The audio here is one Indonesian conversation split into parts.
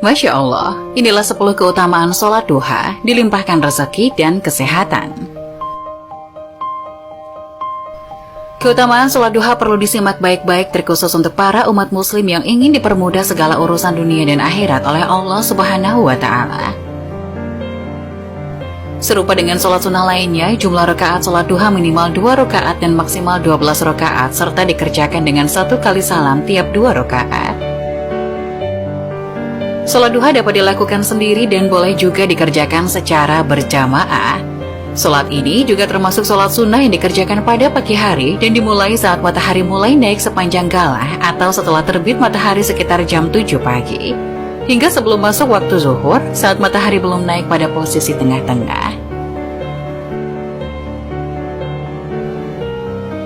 Masya Allah, inilah 10 keutamaan sholat duha, dilimpahkan rezeki dan kesehatan. Keutamaan sholat duha perlu disimak baik-baik, terkhusus untuk para umat muslim yang ingin dipermudah segala urusan dunia dan akhirat oleh Allah Subhanahu wa Ta'ala. Serupa dengan sholat sunnah lainnya, jumlah rakaat sholat duha minimal 2 rakaat dan maksimal 12 rakaat, serta dikerjakan dengan 1 kali salam tiap 2 rakaat. Sholat duha dapat dilakukan sendiri dan boleh juga dikerjakan secara berjamaah. Sholat ini juga termasuk sholat sunnah yang dikerjakan pada pagi hari dan dimulai saat matahari mulai naik sepanjang galah atau setelah terbit matahari sekitar jam 7 pagi. Hingga sebelum masuk waktu zuhur saat matahari belum naik pada posisi tengah-tengah.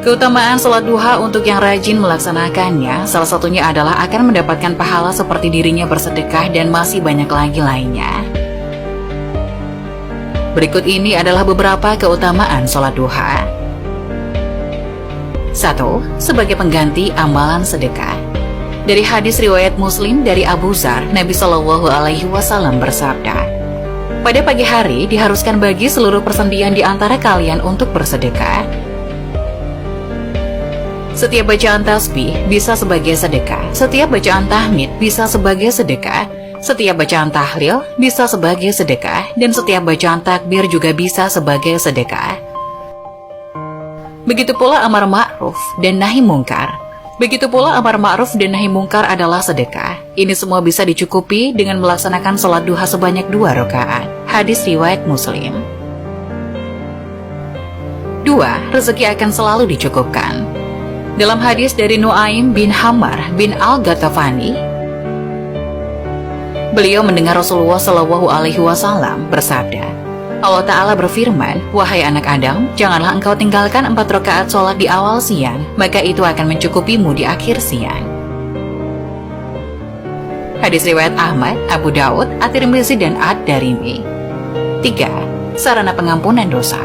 Keutamaan sholat duha untuk yang rajin melaksanakannya, salah satunya adalah akan mendapatkan pahala seperti dirinya bersedekah dan masih banyak lagi lainnya. Berikut ini adalah beberapa keutamaan sholat duha. 1. Sebagai pengganti amalan sedekah. Dari hadis riwayat Muslim dari Abu Dzar, Nabi Shallallahu Alaihi Wasallam bersabda, pada pagi hari diharuskan bagi seluruh persendian di antara kalian untuk bersedekah. Setiap bacaan tasbih bisa sebagai sedekah, setiap bacaan tahmid bisa sebagai sedekah, setiap bacaan tahlil bisa sebagai sedekah, dan setiap bacaan takbir juga bisa sebagai sedekah. Begitu pula amar ma'ruf dan nahi mungkar. Begitu pula amar ma'ruf dan nahi mungkar adalah sedekah. Ini semua bisa dicukupi dengan melaksanakan sholat duha sebanyak 2 rakaat. Hadis riwayat Muslim. 2. Rezeki akan selalu dicukupkan. Dalam hadis dari Nuaim bin Hammar bin Al-Ghatafani, beliau mendengar Rasulullah Shallallahu Alaihi Wasallam bersabda, Allah Ta'ala berfirman, wahai anak Adam, janganlah engkau tinggalkan 4 rakaat sholat di awal siang, maka itu akan mencukupimu di akhir siang. Hadis riwayat Ahmad, Abu Daud, At-Tirmizi, dan Ad-Darimi. 3. Sarana pengampunan dosa.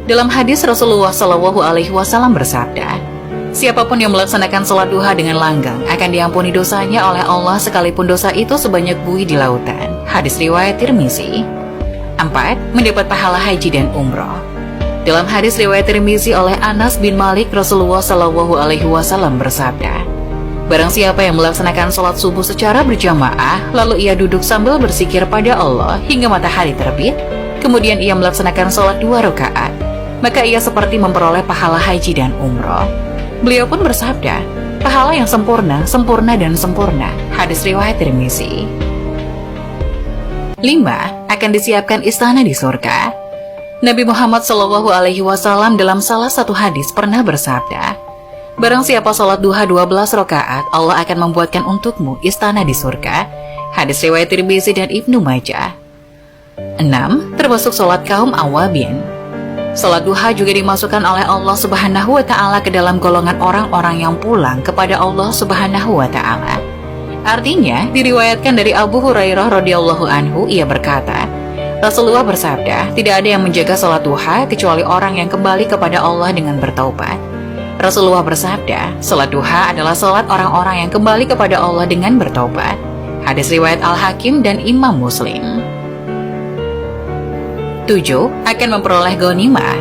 Dalam hadis Rasulullah Shallallahu Alaihi Wasallam bersabda, siapapun yang melaksanakan sholat duha dengan langgang akan diampuni dosanya oleh Allah sekalipun dosa itu sebanyak buih di lautan. Hadis riwayat Tirmizi. 4. Mendapat pahala haji dan umroh. Dalam hadis riwayat Tirmizi oleh Anas bin Malik, Rasulullah Shallallahu Alaihi Wasallam bersabda, barang siapa yang melaksanakan sholat subuh secara berjamaah, lalu ia duduk sambil berzikir pada Allah hingga matahari terbit, kemudian ia melaksanakan sholat 2 rakaat, maka ia seperti memperoleh pahala haji dan umroh. Beliau pun bersabda, pahala yang sempurna, sempurna dan sempurna. Hadis riwayat Tirmizi. 5. Akan disiapkan istana di surga. Nabi Muhammad Shallallahu Alaihi Wasallam dalam salah satu hadis pernah bersabda, barang siapa sholat duha 12 rakaat, Allah akan membuatkan untukmu istana di surga. Hadis riwayat Tirmizi dan Ibnu Majah. 6. Termasuk sholat kaum awabin. Sholat duha juga dimasukkan oleh Allah Subhanahu wa Ta'ala ke dalam golongan orang-orang yang pulang kepada Allah Subhanahu wa Ta'ala. Artinya, diriwayatkan dari Abu Hurairah radhiyallahu anhu, ia berkata, Rasulullah bersabda, tidak ada yang menjaga sholat duha kecuali orang yang kembali kepada Allah dengan bertaubat. Rasulullah bersabda, sholat duha adalah sholat orang-orang yang kembali kepada Allah dengan bertaubat. Hadis riwayat Al-Hakim dan Imam Muslim. 7. Akan memperoleh ghanimah.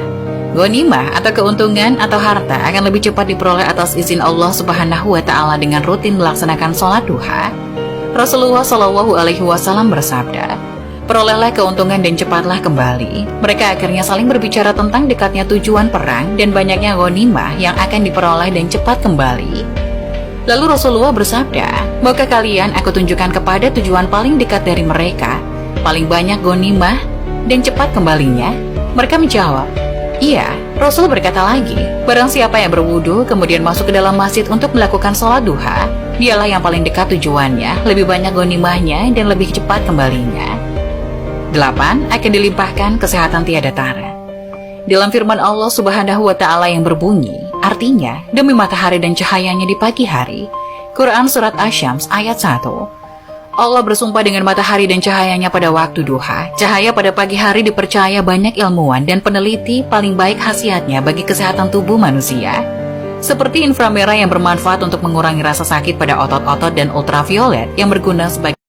Ghanimah atau keuntungan atau harta akan lebih cepat diperoleh atas izin Allah Subhanahu wa Ta'ala dengan rutin melaksanakan sholat duha. Rasulullah Shallallahu Alaihi Wasallam bersabda, perolehlah keuntungan dan cepatlah kembali. Mereka akhirnya saling berbicara tentang dekatnya tujuan perang dan banyaknya ghanimah yang akan diperoleh dan cepat kembali. Lalu Rasulullah bersabda, maukah kalian aku tunjukkan kepada tujuan paling dekat dari mereka, paling banyak ghanimah dan cepat kembalinya? Mereka menjawab, iya. Rasul berkata lagi, barang siapa yang berwudu kemudian masuk ke dalam masjid untuk melakukan sholat duha, dialah yang paling dekat tujuannya, lebih banyak ghanimahnya dan lebih cepat kembalinya. 8. Akan dilimpahkan kesehatan tiada tara. Dalam firman Allah Subhanahu wa Ta'ala yang berbunyi, artinya demi matahari dan cahayanya di pagi hari. Quran Surat Asy-Syams ayat 1. Allah bersumpah dengan matahari dan cahayanya pada waktu duha. Cahaya pada pagi hari dipercaya banyak ilmuwan dan peneliti paling baik khasiatnya bagi kesehatan tubuh manusia. Seperti inframerah yang bermanfaat untuk mengurangi rasa sakit pada otot-otot dan ultraviolet yang berguna sebagai